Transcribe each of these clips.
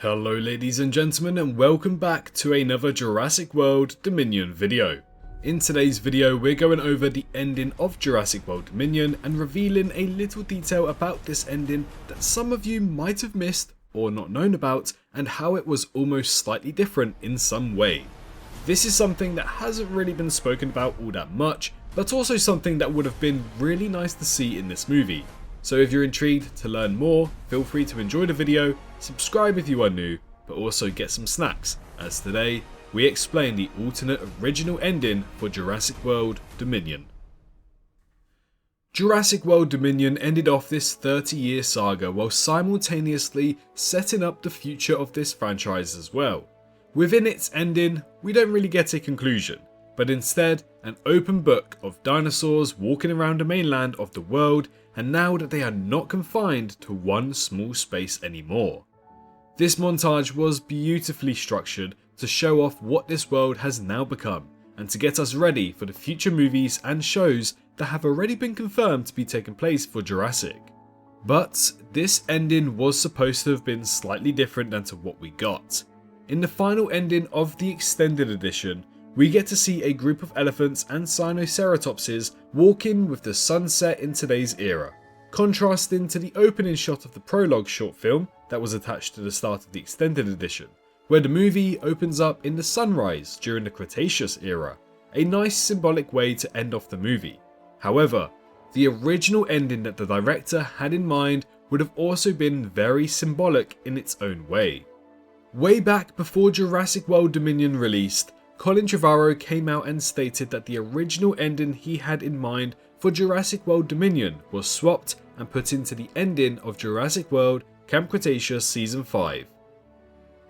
Hello ladies and gentlemen, and welcome back to another Jurassic World Dominion video. In today's video we're going over the ending of Jurassic World Dominion and revealing a little detail about this ending that some of you might have missed or not known about, and how it was almost slightly different in some way. This is something that hasn't really been spoken about all that much, but also something that would have been really nice to see in this movie. So if you're intrigued to learn more, feel free to enjoy the video, subscribe if you are new, but also get some snacks, as today we explain the alternate original ending for Jurassic World Dominion. Jurassic World Dominion ended off this 30-year saga while simultaneously setting up the future of this franchise as well. Within its ending, we don't really get a conclusion, but instead an open book of dinosaurs walking around the mainland of the world, and now that they are not confined to one small space anymore. This montage was beautifully structured to show off what this world has now become, and to get us ready for the future movies and shows that have already been confirmed to be taking place for Jurassic. But this ending was supposed to have been slightly different than to what we got. In the final ending of the extended edition, we get to see a group of elephants and Sinoceratopses walking with the sunset in today's era, contrasting to the opening shot of the prologue short film that was attached to the start of the extended edition, where the movie opens up in the sunrise during the Cretaceous era, a nice symbolic way to end off the movie. However, the original ending that the director had in mind would have also been very symbolic in its own way. Way back before Jurassic World Dominion released, Colin Trevorrow came out and stated that the original ending he had in mind for Jurassic World Dominion was swapped and put into the ending of Jurassic World Camp Cretaceous Season 5.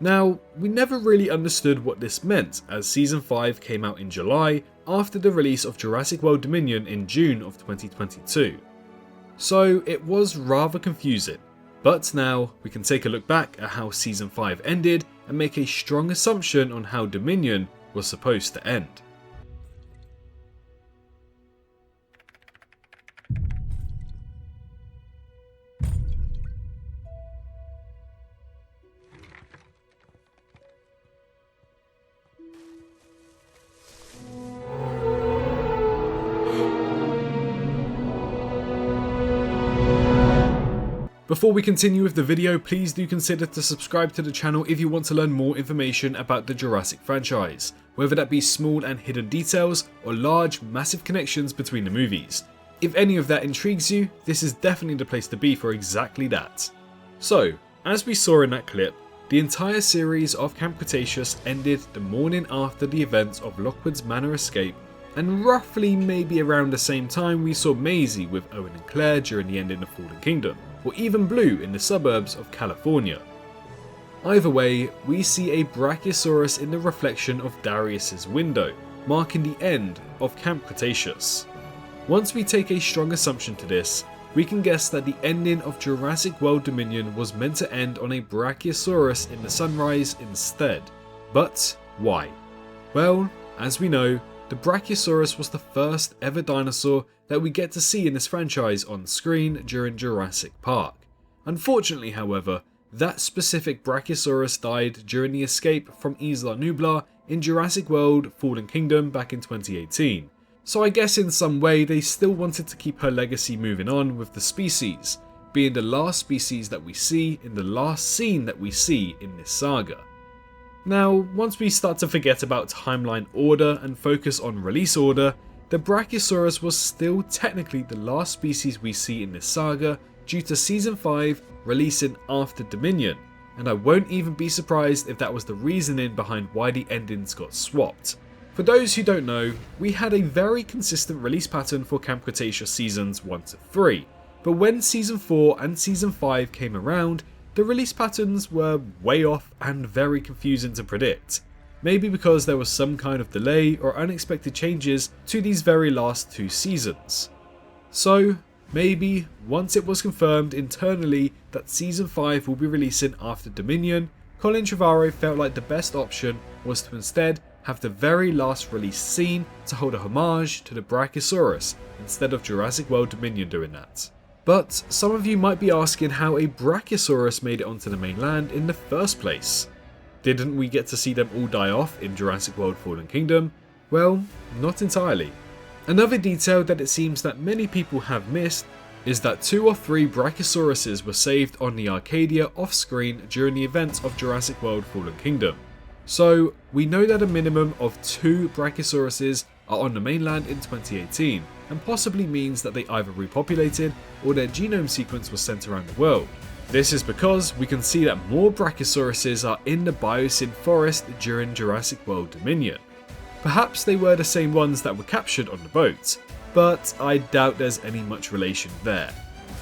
Now, we never really understood what this meant, as Season 5 came out in July after the release of Jurassic World Dominion in June of 2022. So it was rather confusing, but now we can take a look back at how Season 5 ended and make a strong assumption on how Dominion was supposed to end. Before we continue with the video, please do consider to subscribe to the channel if you want to learn more information about the Jurassic franchise, whether that be small and hidden details or large, massive connections between the movies. If any of that intrigues you, this is definitely the place to be for exactly that. So, as we saw in that clip, the entire series of Camp Cretaceous ended the morning after the events of Lockwood's Manor escape, and roughly maybe around the same time we saw Maisie with Owen and Claire during the ending of Fallen Kingdom, or even Blue in the suburbs of California. Either way, we see a Brachiosaurus in the reflection of Darius's window, marking the end of Camp Cretaceous. Once we take a strong assumption to this, we can guess that the ending of Jurassic World Dominion was meant to end on a Brachiosaurus in the sunrise instead. But why? Well, as we know, the Brachiosaurus was the first ever dinosaur that we get to see in this franchise on screen during Jurassic Park. Unfortunately, however, that specific Brachiosaurus died during the escape from Isla Nublar in Jurassic World Fallen Kingdom back in 2018. So I guess in some way they still wanted to keep her legacy moving on with the species, being the last species that we see in the last scene that we see in this saga. Now, once we start to forget about timeline order and focus on release order, the Brachiosaurus was still technically the last species we see in this saga due to Season 5 releasing after Dominion, and I won't even be surprised if that was the reasoning behind why the endings got swapped. For those who don't know, we had a very consistent release pattern for Camp Cretaceous Seasons 1 to 3, but when Season 4 and Season 5 came around, the release patterns were way off and very confusing to predict. Maybe because there was some kind of delay or unexpected changes to these very last two seasons. So, maybe once it was confirmed internally that Season 5 will be releasing after Dominion, Colin Trevorrow felt like the best option was to instead have the very last release scene to hold a homage to the Brachiosaurus instead of Jurassic World Dominion doing that. But some of you might be asking how a Brachiosaurus made it onto the mainland in the first place. Didn't we get to see them all die off in Jurassic World Fallen Kingdom? Well, not entirely. Another detail that it seems that many people have missed is that 2 or 3 Brachiosauruses were saved on the Arcadia off-screen during the events of Jurassic World Fallen Kingdom. So we know that a minimum of 2 Brachiosauruses are on the mainland in 2018, and possibly means that they either repopulated or their genome sequence was sent around the world. This is because we can see that more Brachiosauruses are in the Biosyn forest during Jurassic World Dominion. Perhaps they were the same ones that were captured on the boat, but I doubt there's any much relation there.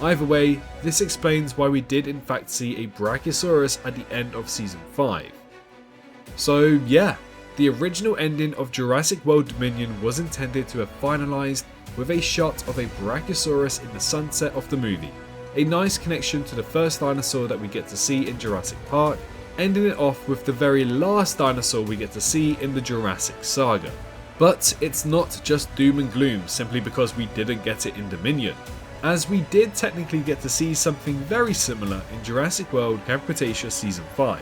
Either way, this explains why we did in fact see a Brachiosaurus at the end of Season 5. So yeah, the original ending of Jurassic World Dominion was intended to have finalised with a shot of a Brachiosaurus in the sunset of the movie. A nice connection to the first dinosaur that we get to see in Jurassic Park, ending it off with the very last dinosaur we get to see in the Jurassic Saga. But it's not just doom and gloom simply because we didn't get it in Dominion, as we did technically get to see something very similar in Jurassic World Cretaceous Season 5.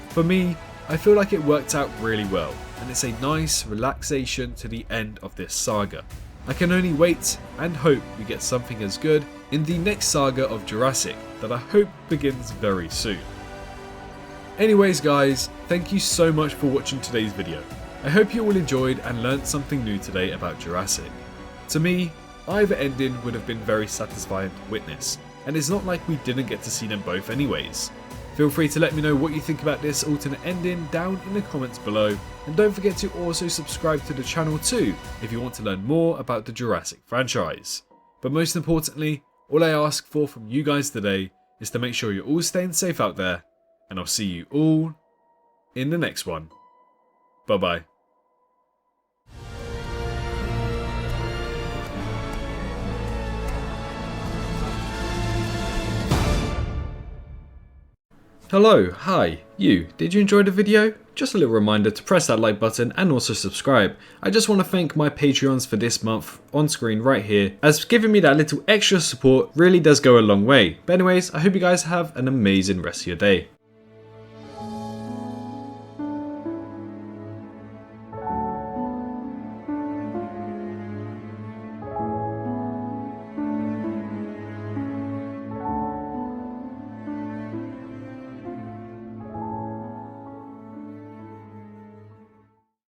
For me, I feel like it worked out really well, and it's a nice relaxation to the end of this saga. I can only wait and hope we get something as good in the next saga of Jurassic that I hope begins very soon. Anyways guys, thank you so much for watching today's video. I hope you all enjoyed and learnt something new today about Jurassic. To me, either ending would have been very satisfying to witness, and it's not like we didn't get to see them both anyways. Feel free to let me know what you think about this alternate ending down in the comments below, and don't forget to also subscribe to the channel too if you want to learn more about the Jurassic franchise. But most importantly, all I ask for from you guys today is to make sure you're all staying safe out there, and I'll see you all in the next one. Bye bye. Hello, hi, you, did you enjoy the video? Just a little reminder to press that like button and also subscribe. I just want to thank my Patreons for this month on screen right here, as giving me that little extra support really does go a long way. But anyways, I hope you guys have an amazing rest of your day.